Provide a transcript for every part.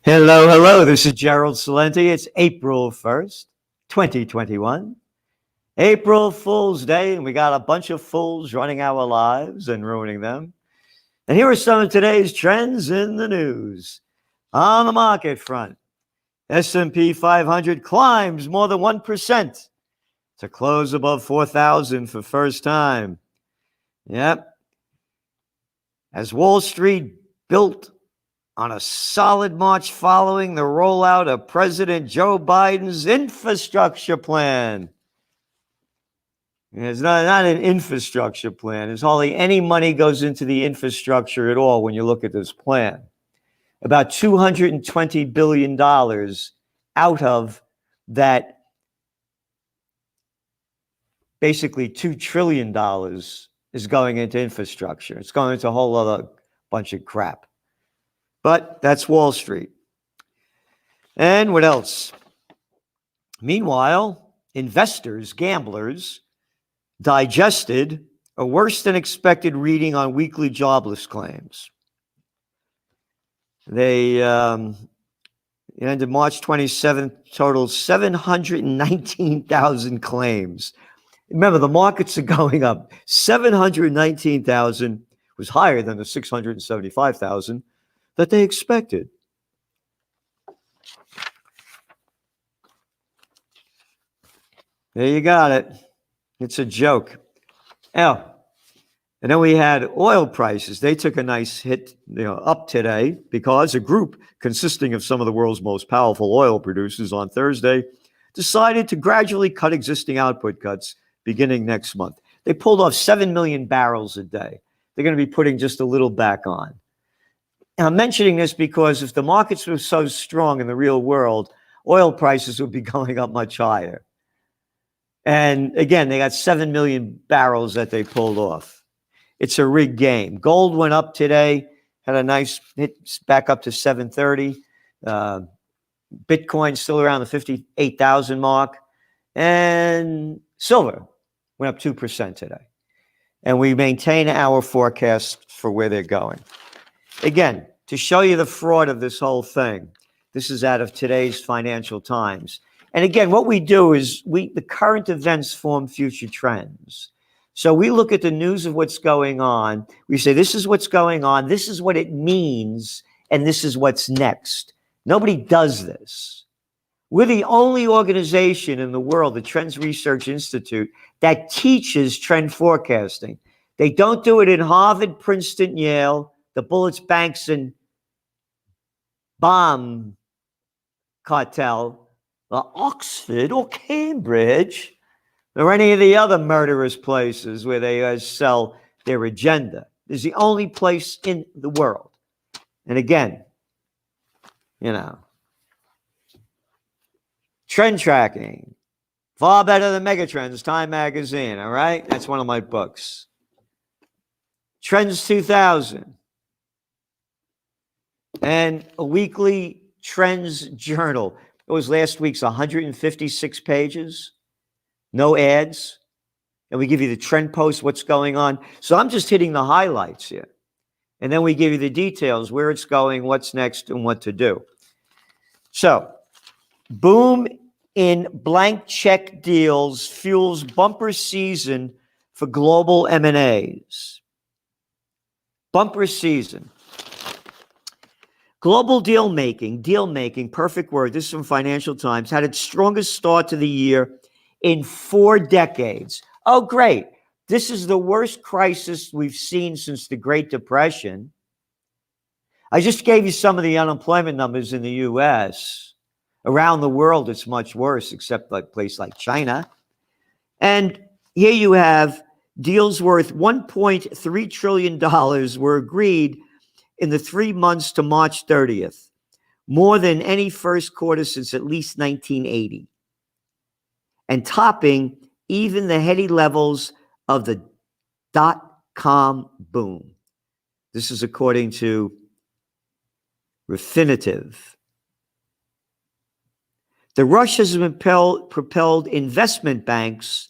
Hello, hello. This is Gerald Salenti. It's April 1st, 2021. April Fool's Day, and we got a bunch of fools running our lives and ruining them. And here are some of today's trends in the news. On the market front, S&P 500 climbs more than 1% to close above 4,000 for first time. Yep. As Wall Street built on a solid March following the rollout of President Joe Biden's infrastructure plan. It's not an infrastructure plan. There's hardly any money goes into the infrastructure at all when you look at this plan. About $220 billion out of that, basically $2 trillion is going into infrastructure. It's going into a whole other bunch of crap. But that's Wall Street. And what else? Meanwhile, investors, gamblers, digested a worse than expected reading on weekly jobless claims. They ended March 27th, totaled 719,000 claims. Remember, the markets are going up. 719,000 was higher than the 675,000 that they expected. There you got it. It's a joke. Now, and then we had oil prices. They took a nice hit, up today because a group consisting of some of the world's most powerful oil producers on Thursday decided to gradually cut existing output cuts beginning next month. They pulled off 7 million barrels a day. They're going to be putting just a little back on. And I'm mentioning this because if the markets were so strong in the real world, oil prices would be going up much higher. And again, they got 7 million barrels that they pulled off. It's a rigged game. Gold went up today, had a nice hit back up to 730. Bitcoin still around the 58,000 mark. And silver went up 2% today. And we maintain our forecast for where they're going. Again, to show you the fraud of this whole thing, this is out of today's Financial Times. And again, what we do is the current events form future trends. So we look at the news of what's going on. We say, this is what's going on. This is what it means. And this is what's next. Nobody does this. We're the only organization in the world, the Trends Research Institute, that teaches trend forecasting. They don't do it in Harvard, Princeton, Yale, the Bullets, Banks, and Bomb cartel, Oxford or Cambridge, or any of the other murderous places where they sell their agenda. It's the only place in the world. And again, trend tracking, far better than Megatrends, Time Magazine, all right? That's one of my books. Trends 2000. And a weekly trends journal. It was last week's 156 pages, no ads. And we give you the trend post, what's going on. So I'm just hitting the highlights here. And then we give you the details, where it's going, what's next, and what to do. So, boom in blank check deals fuels bumper season for global M&As. Bumper season. Global deal making, perfect word, this is from Financial Times, had its strongest start to the year in 4 decades. Oh, great. This is the worst crisis we've seen since the Great Depression. I just gave you some of the unemployment numbers in the U.S. Around the world, it's much worse, except like a place like China. And here you have deals worth $1.3 trillion were agreed in the 3 months to March 30th, more than any first quarter since at least 1980, and topping even the heady levels of the dot-com boom. This is according to Refinitiv. The rush has propelled investment banks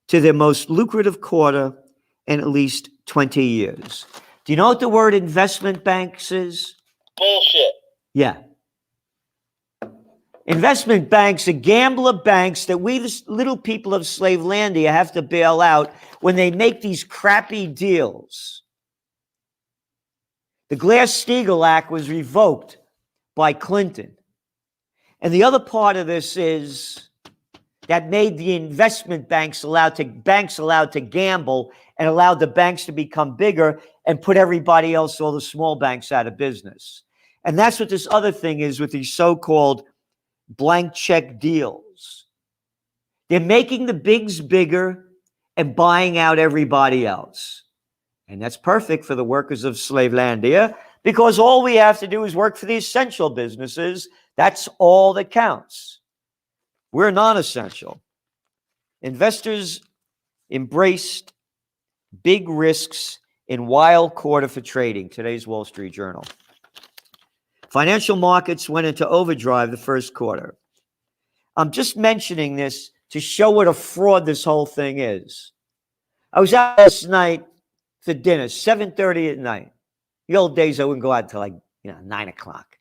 to their most lucrative quarter in at least 20 years. Do you know what the word investment banks is? Bullshit. Yeah. Investment banks are gambler banks that we, the little people of Slavelandia, have to bail out when they make these crappy deals. The Glass-Steagall Act was revoked by Clinton. And the other part of this is that made the investment banks allowed to gamble and allowed the banks to become bigger and put everybody else, all the small banks, out of business. And that's what this other thing is with these so-called blank check deals. They're making the bigs bigger and buying out everybody else. And that's perfect for the workers of Slavelandia, because all we have to do is work for the essential businesses. That's all that counts. We're non-essential. Investors embraced big risks in wild quarter for trading. Today's Wall Street Journal. Financial markets went into overdrive the first quarter. I'm just mentioning this to show what a fraud this whole thing is. I was out last night for dinner, 7:30 at night. The old days I wouldn't go out until 9 o'clock.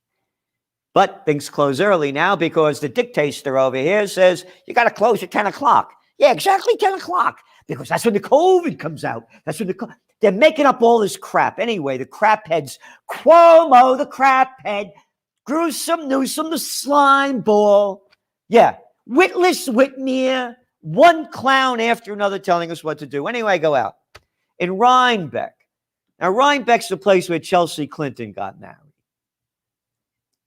But things close early now because the dictator over here says you got to close at 10 o'clock. Yeah, exactly 10 o'clock. Because that's when the COVID comes out. That's when they're making up all this crap. Anyway, the crap heads, Cuomo, the crap head, Newsom, the slime ball. Yeah, Witless Whitmer, one clown after another telling us what to do. Anyway, I go out. In Rhinebeck. Now, Rhinebeck's the place where Chelsea Clinton got married.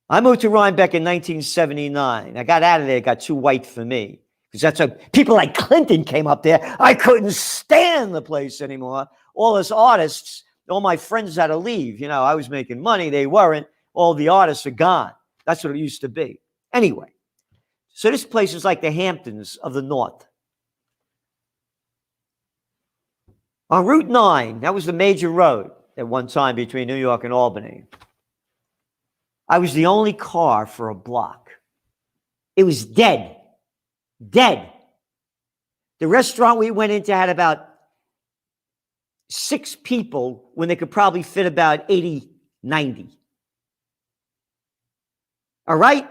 I moved to Rhinebeck in 1979. I got out of there, got too white for me. Because that's how people like Clinton came up there. I couldn't stand the place anymore. All those artists, all my friends had to leave. I was making money. They weren't. All the artists are gone. That's what it used to be. Anyway, so this place is like the Hamptons of the North. On Route 9, that was the major road at one time between New York and Albany. I was the only car for a block. It was dead. Dead. The restaurant we went into had about 6 people when they could probably fit about 80, 90. All right?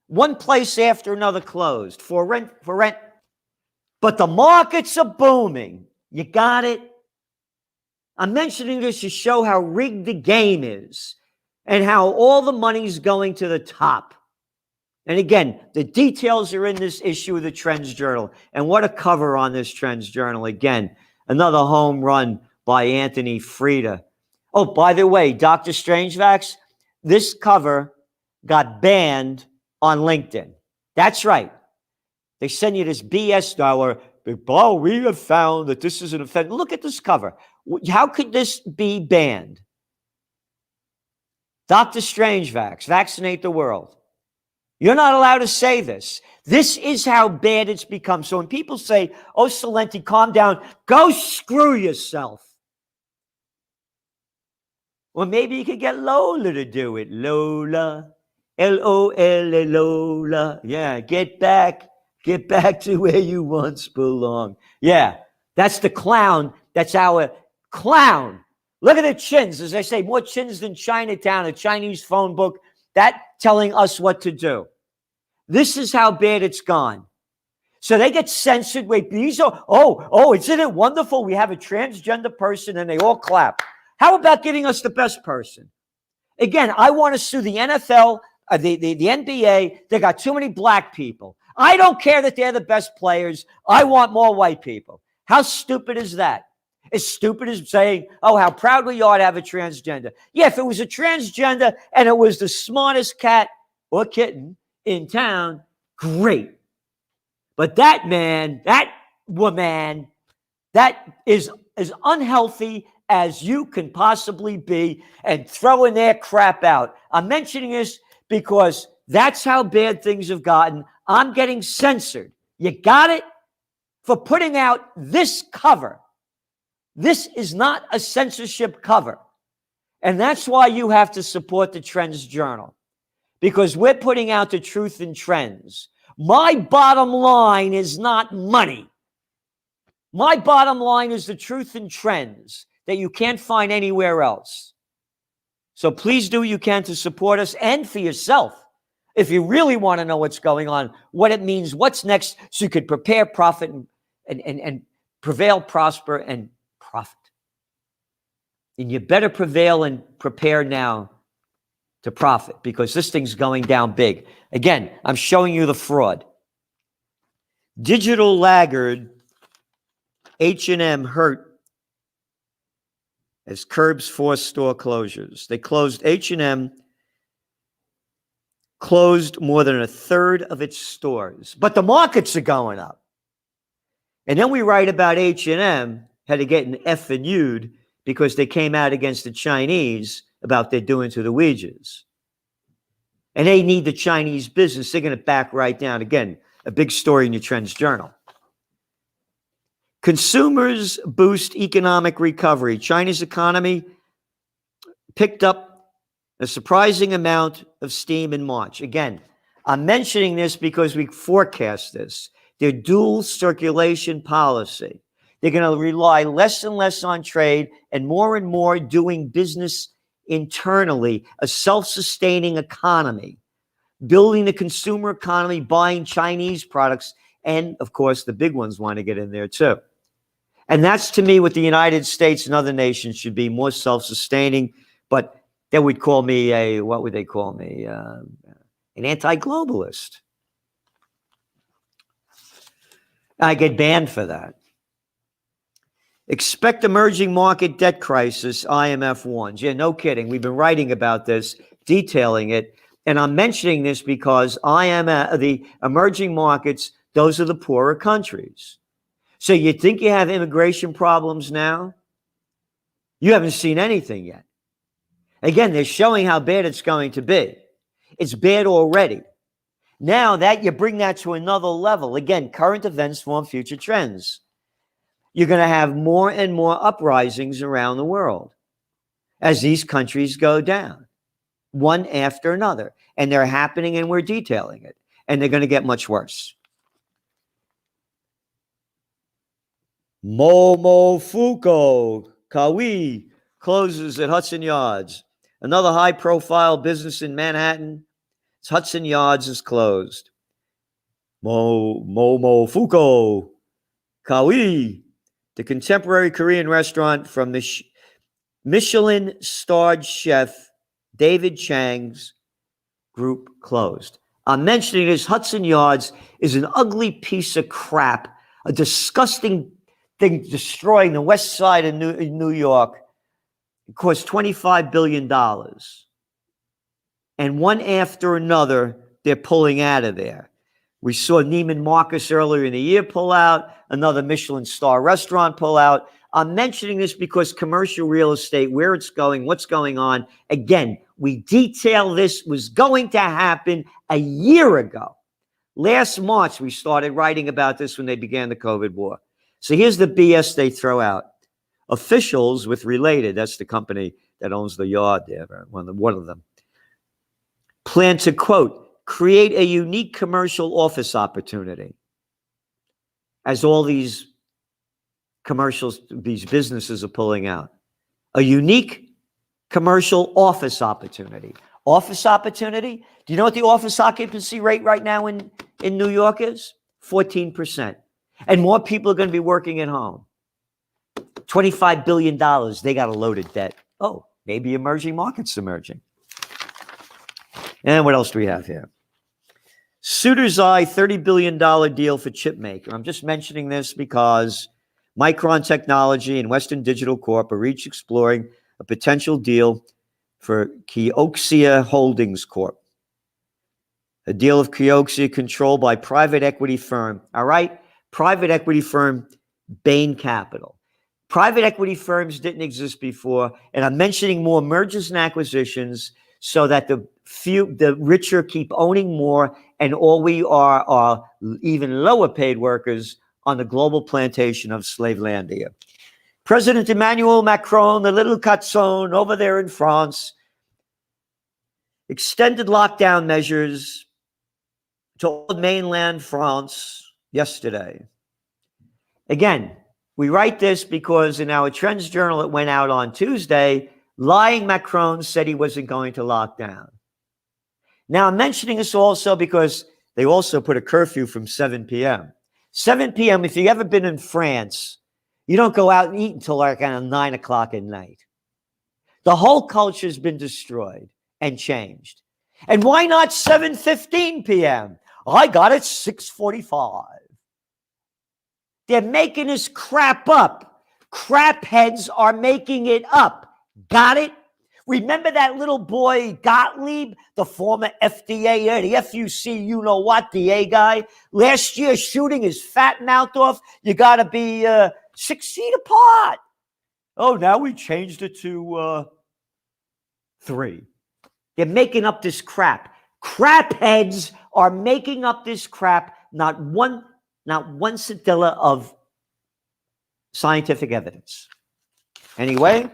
One place after another closed for rent. But the markets are booming. You got it? I'm mentioning this to show how rigged the game is and how all the money's going to the top. And again, the details are in this issue of the Trends Journal. And what a cover on this Trends Journal. Again, another home run by Anthony Frieda. Oh, by the way, Dr. Strangevax, this cover got banned on LinkedIn. That's right. They send you this BS dollar. Oh, we have found that this is an offense. Look at this cover. How could this be banned? Dr. Strangevax, vaccinate the world. You're not allowed to say this. This is how bad it's become. So when people say, oh, Salenti, calm down, go screw yourself. Or maybe you could get Lola to do it. Lola, L-O-L-A, Lola. Yeah, get back to where you once belonged. Yeah, that's the clown. That's our clown. Look at the chins. As I say, more chins than Chinatown, a Chinese phone book. That telling us what to do. This is how bad it's gone. So they get censored. Wait, these are, isn't it wonderful? We have a transgender person and they all clap. How about giving us the best person? Again, I want to sue the NFL, the NBA. They got too many black people. I don't care that they're the best players. I want more white people. How stupid is that? As stupid as saying, oh, how proud we are to have a transgender. Yeah, if it was a transgender and it was the smartest cat or kitten in town, great. But that man, that woman, that is as unhealthy as you can possibly be and throwing their crap out. I'm mentioning this because that's how bad things have gotten. I'm getting censored. You got it? For putting out this cover. This is not a censorship cover. And that's why you have to support the Trends Journal. Because we're putting out the truth and trends. My bottom line is not money. My bottom line is the truth and trends that you can't find anywhere else. So please do what you can to support us and for yourself. If you really want to know what's going on, what it means, what's next, so you could prepare, profit, and prevail, prosper, and profit. And you better prevail and prepare now to profit, because this thing's going down big. Again, I'm showing you the fraud. Digital laggard H&M hurt as curbs forced store closures. They closed H&M, closed more than a third of its stores, but the markets are going up. And then we write about H&M had to get an F and U'd because they came out against the Chinese about their doing to the Uyghurs. And they need the Chinese business. They're going to back right down. Again, a big story in your Trends Journal. Consumers boost economic recovery. China's economy picked up a surprising amount of steam in March. Again, I'm mentioning this because we forecast this. Their dual circulation policy. They're going to rely less and less on trade and more doing business internally, a self-sustaining economy, building the consumer economy, buying Chinese products, and, of course, the big ones want to get in there too. And that's, to me, what the United States and other nations should be, more self-sustaining. But they would call me what would they call me? An anti-globalist. I get banned for that. Expect emerging market debt crisis, IMF warns. Yeah, no kidding. We've been writing about this, detailing it. And I'm mentioning this because the emerging markets, those are the poorer countries. So you think you have immigration problems now? You haven't seen anything yet. Again, they're showing how bad it's going to be. It's bad already. Now that you bring that to another level, again, current events form future trends. You're going to have more and more uprisings around the world as these countries go down, one after another. And they're happening, and we're detailing it. And they're going to get much worse. Momofuku Kawi closes at Hudson Yards. Another high-profile business in Manhattan. Hudson Yards is closed. Momofuku Kawi, the contemporary Korean restaurant from Michelin-starred chef David Chang's group, closed. I'm mentioning this. Hudson Yards is an ugly piece of crap, a disgusting thing, destroying the west side of New York. It cost $25 billion. And one after another, they're pulling out of there. We saw Neiman Marcus earlier in the year pull out, another Michelin star restaurant pull out. I'm mentioning this because commercial real estate, where it's going, what's going on. Again, we detail this was going to happen a year ago. Last March, we started writing about this when they began the COVID war. So here's the BS they throw out. Officials with Related, that's the company that owns the yard there, one of them, plan to, quote, create a unique commercial office opportunity as all these commercials, these businesses are pulling out. A unique commercial office opportunity. Office opportunity? Do you know what the office occupancy rate right now in New York is? 14%. And more people are going to be working at home. $25 billion. They got a loaded debt. Oh, maybe emerging markets emerging. And what else do we have here? Suitor's Eye $30 billion deal for chip maker. I'm just mentioning this because Micron Technology and Western Digital Corp are each exploring a potential deal for Kioxia Holdings Corp. A deal of Kioxia controlled by private equity firm. All right? Private equity firm Bain Capital. Private equity firms didn't exist before, and I'm mentioning more mergers and acquisitions so that the richer keep owning more, and all we are even lower paid workers on the global plantation of Slavelandia. President Emmanuel Macron, the little catzon over there in France, extended lockdown measures to all mainland France yesterday. Again, we write this because in our Trends Journal, it went out on Tuesday. Lying Macron said he wasn't going to lock down. Now, I'm mentioning this also because they also put a curfew from 7 p.m. 7 p.m., if you've ever been in France, you don't go out and eat until like 9 o'clock at night. The whole culture has been destroyed and changed. And why not 7:15 p.m.? I got it 6:45. They're making this crap up. Crap heads are making it up. Got it? Remember that little boy Gottlieb, the former FDA, the FUC, you know what, DA guy? Last year shooting his fat mouth off. You got to be 6 feet apart. Oh, now we changed it to 3. They're making up this crap. Crap heads are making up this crap. Not one scintilla of scientific evidence. Anyway,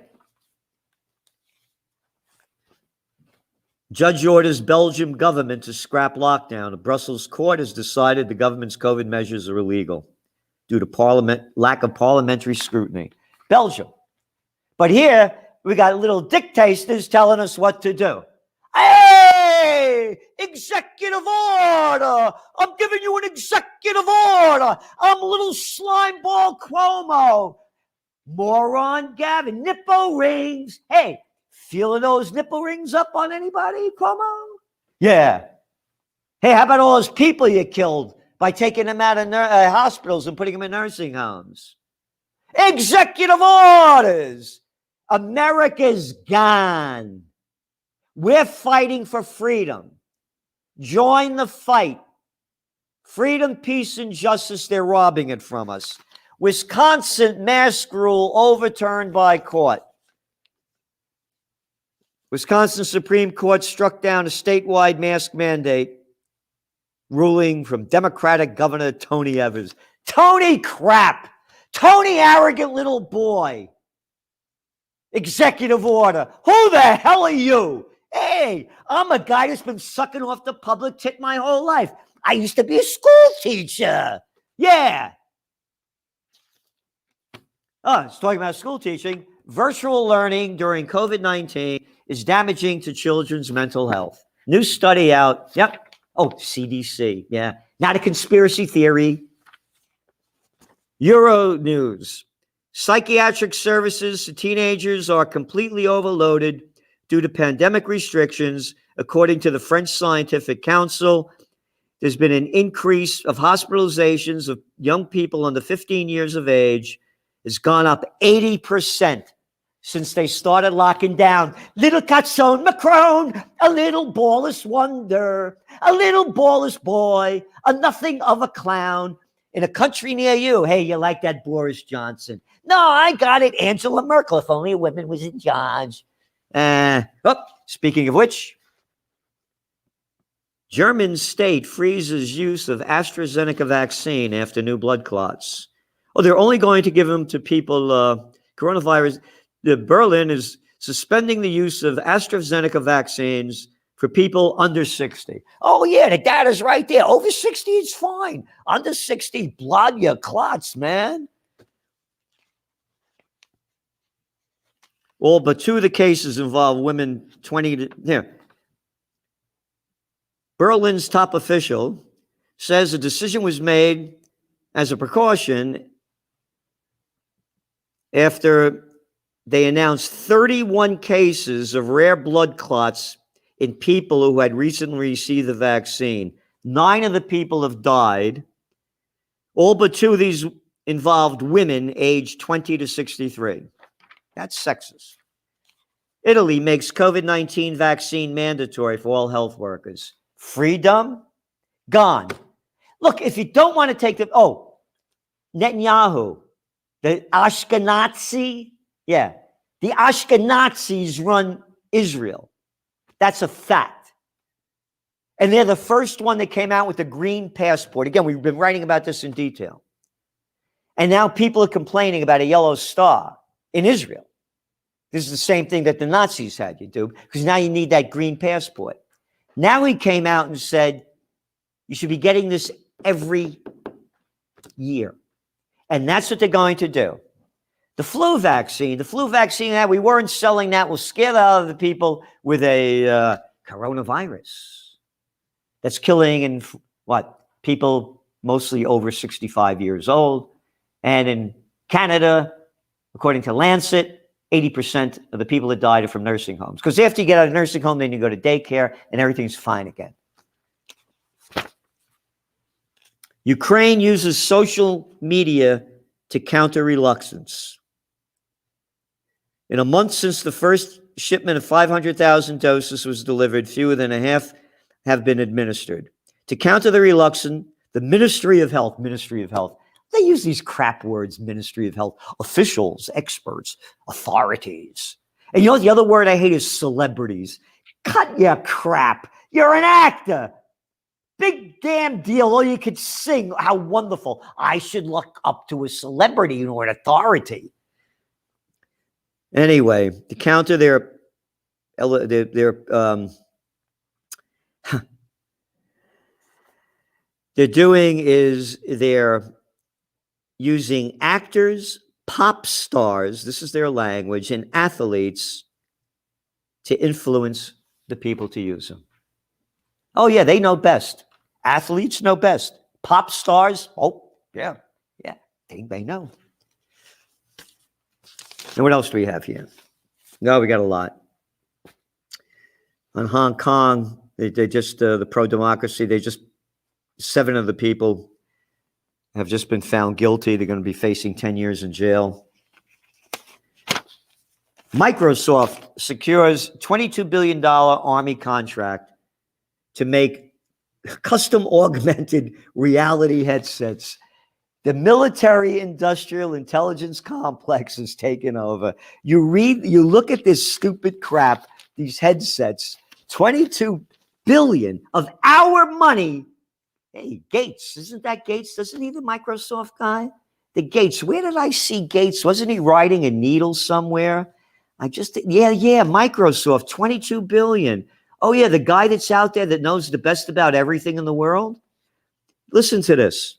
judge orders Belgium government to scrap lockdown. A Brussels court has decided the government's COVID measures are illegal due to lack of parliamentary scrutiny. Belgium. But here, we got little dictators telling us what to do. Hey, executive order. I'm giving you an executive order. I'm little slimeball Cuomo. Moron Gavin. Nipple rings. Hey, feeling those nipple rings up on anybody, Cuomo? Yeah. Hey, how about all those people you killed by taking them out of hospitals and putting them in nursing homes? Executive orders. America's gone. We're fighting for freedom. Join the fight. Freedom, peace, and justice, they're robbing it from us. Wisconsin mask rule overturned by court. Wisconsin Supreme Court struck down a statewide mask mandate, ruling from Democratic Governor Tony Evers. Tony crap! Tony arrogant little boy. Executive order. Who the hell are you? Hey, I'm a guy that's been sucking off the public tit my whole life. I used to be a school teacher. Yeah. Oh, it's talking about school teaching. Virtual learning during COVID-19 is damaging to children's mental health. New study out. Yep. Oh, CDC. Yeah. Not a conspiracy theory. Euro News. Psychiatric services to teenagers are completely overloaded due to pandemic restrictions, according to the French Scientific Council. There's been an increase of hospitalizations of young people under 15 years of age. It's gone up 80% since they started locking down. Little Catson Macron, a little ballless wonder, a little ballless boy, a nothing of a clown. In a country near you, hey, you like that Boris Johnson? No, I got it, Angela Merkel, if only a woman was in charge. Speaking of which, German state freezes use of AstraZeneca vaccine after new blood clots. Oh, they're only going to give them to people, coronavirus. Berlin is suspending the use of AstraZeneca vaccines for people under 60. Oh, yeah, the data's right there. Over 60, it's fine. Under 60, blood your clots, man. All but 2 of the cases involve women 20 to... Here. Berlin's top official says a decision was made as a precaution after they announced 31 cases of rare blood clots in people who had recently received the vaccine. 9 of the people have died. All but 2 of these involved women aged 20 to 63. That's sexist. Italy makes COVID-19 vaccine mandatory for all health workers. Freedom? Gone. Look, if you don't want to take the... Oh, Netanyahu, the Ashkenazi. Yeah, the Ashkenazis run Israel. That's a fact. And they're the first one that came out with the green passport. Again, we've been writing about this in detail. And now people are complaining about a yellow star in Israel. This is the same thing that the Nazis had you do, because now you need that green passport. Now he came out and said, you should be getting this every year. And that's what they're going to do. The flu vaccine that we weren't selling that will scare the hell out of the people with a coronavirus that's killing in people mostly over 65 years old. And in Canada, according to Lancet, 80% of the people that died are from nursing homes. Because after you get out of nursing home, then you go to daycare and everything's fine again. Ukraine uses social media to counter reluctance. In a month since the first shipment of 500,000 doses was delivered, fewer than a half have been administered. To counter the reluctance, the Ministry of Health, they use these crap words, Ministry of Health, officials, experts, authorities. And you know what the other word I hate is celebrities. Cut your crap. You're an actor. Big damn deal. All you could sing. How wonderful. I should look up to a celebrity or an authority. Anyway, to counter their they're doing is they're using actors, pop stars, this is their language, and athletes to influence the people to use them. Oh, yeah, they know best. Athletes know best. Pop stars, oh, yeah, they know. And what else do we have here? No, we got a lot. On Hong Kong, they just, the pro-democracy, 7 of the people have just been found guilty. They're going to be facing 10 years in jail. Microsoft secures $22 billion Army contract to make custom augmented reality headsets. The military industrial intelligence complex is taken over. You look at this stupid crap, these headsets, 22 billion of our money. Hey, Gates, isn't that Gates? Doesn't he the Microsoft guy? The Gates, where did I see Gates? Wasn't he riding a needle somewhere? Microsoft, 22 billion. Oh yeah, the guy that's out there that knows the best about everything in the world. Listen to this.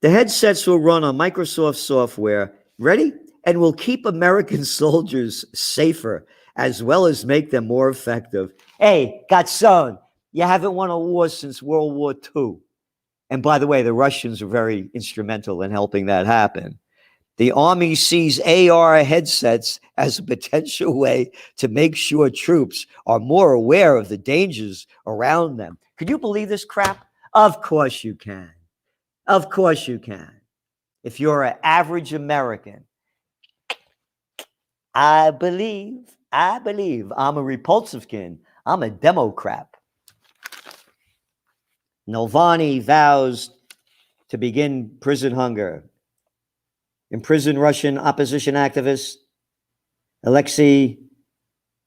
The headsets will run on Microsoft software, ready? And will keep American soldiers safer, as well as make them more effective. Hey, Gatson, you haven't won a war since World War II. And by the way, the Russians were very instrumental in helping that happen. The Army sees AR headsets as a potential way to make sure troops are more aware of the dangers around them. Could you believe this crap? Of course you can. Of course you can. If you're an average American, I believe I'm a Repulsivekin. I'm a Democrat. Navalny vows to begin prison hunger. Imprisoned Russian opposition activist Alexei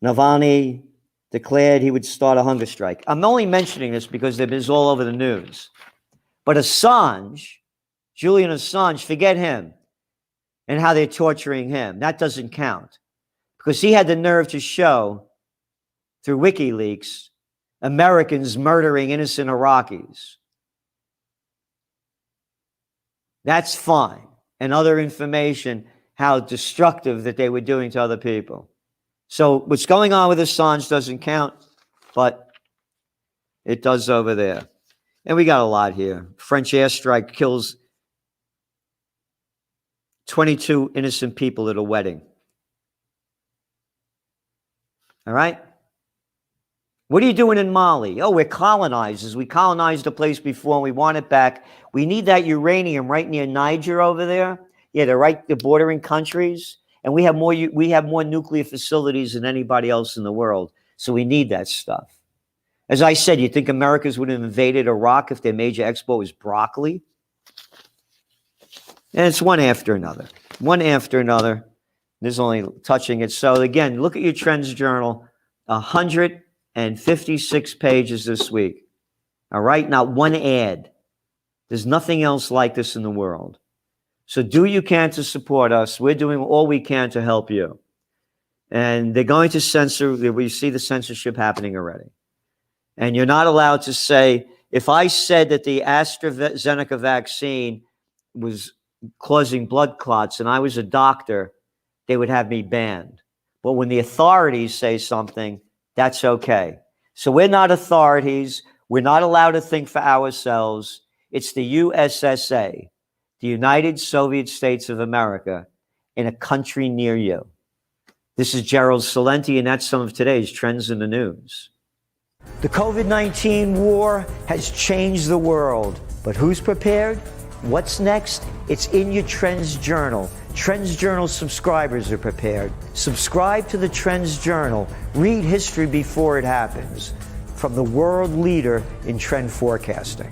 Navalny declared he would start a hunger strike. I'm only mentioning this because they've been all over the news. But Assange, Julian Assange, forget him and how they're torturing him. That doesn't count because he had the nerve to show through WikiLeaks Americans murdering innocent Iraqis. That's fine. And other information, how destructive that they were doing to other people. So what's going on with Assange doesn't count, but it does over there. And we got a lot here. French airstrike kills 22 innocent people at a wedding. All right? What are you doing in Mali? Oh, we're colonizers. We colonized the place before and we want it back. We need that uranium right near Niger over there. Yeah, they're bordering countries. And we have more nuclear facilities than anybody else in the world. So we need that stuff. As I said, you think Americans would have invaded Iraq if their major export was broccoli? And it's one after another. One after another. There's only touching it. So again, look at your Trends Journal. 156 pages this week. All right? Not one ad. There's nothing else like this in the world. So do what you can to support us. We're doing all we can to help you. And they're going to censor. We see the censorship happening already. And you're not allowed to say, if I said that the AstraZeneca vaccine was causing blood clots and I was a doctor, they would have me banned. But when the authorities say something, that's okay. So we're not authorities. We're not allowed to think for ourselves. It's the USSA, the United Soviet States of America, in a country near you. This is Gerald Celente, and that's some of today's trends in the news. The COVID-19 war has changed the world, but who's prepared? What's next? It's in your Trends Journal. Trends Journal subscribers are prepared. Subscribe to the Trends Journal. Read history before it happens. From the world leader in trend forecasting.